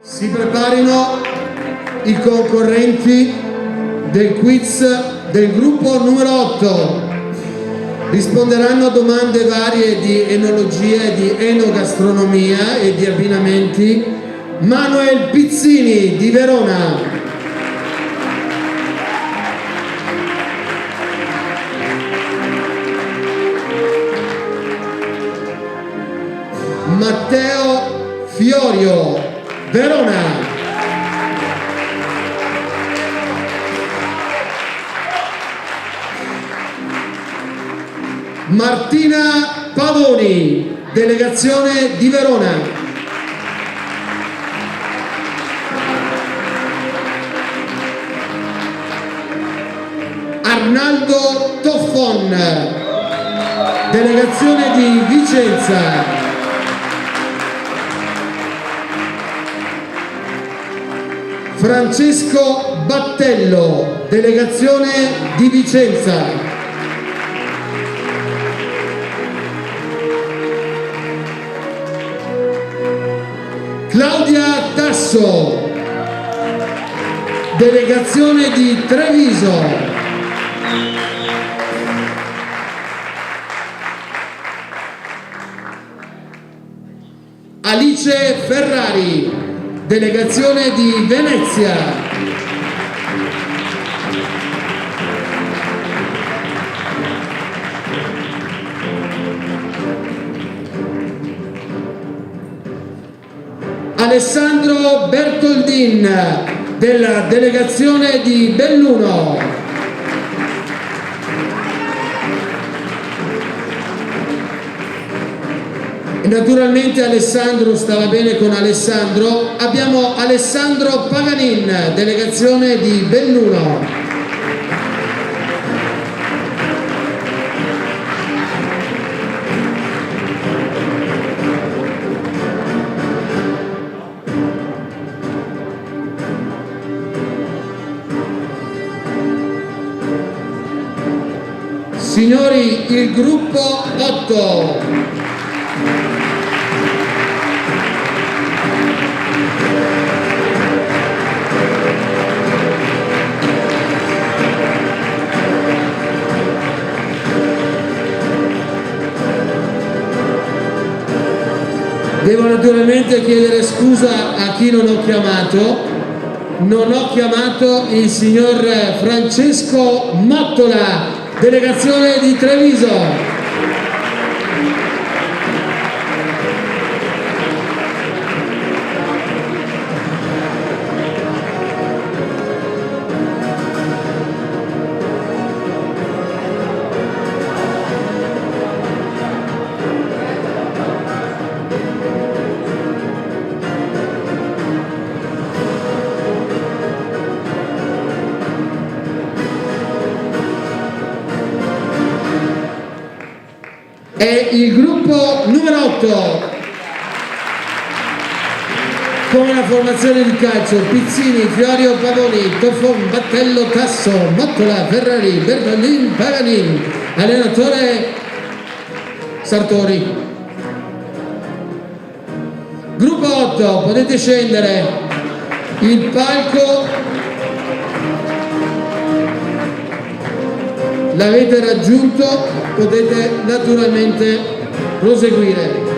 Si preparino i concorrenti del quiz del gruppo numero 8. Risponderanno a domande varie di enologia e di enogastronomia e di abbinamenti. Manuel Pizzini di Verona, Matteo Fiorio, Verona, Martina Pavoni, delegazione di Verona, Arnaldo Toffon, delegazione di Vicenza, Francesco Battello, delegazione di Vicenza, Claudia Tasso, delegazione di Treviso, Alice Ferrari, delegazione di Venezia, Alessandro Bertoldin, della delegazione di Belluno, e naturalmente Alessandro stava bene con Alessandro. Abbiamo Alessandro Paganin, delegazione di Belluno, signori, il gruppo 8. Devo naturalmente chiedere scusa a chi non ho chiamato. Non ho chiamato il signor Francesco Mottola, delegazione di Treviso. È il gruppo numero 8 con la formazione di calcio: Pizzini, Fiorio, Pavoni, Toffon, Battello, Tasso, Mottola, Ferrari, Bertolin, Paganin, allenatore Sartori. Gruppo 8, potete scendere, il palco l'avete raggiunto, potete naturalmente proseguire.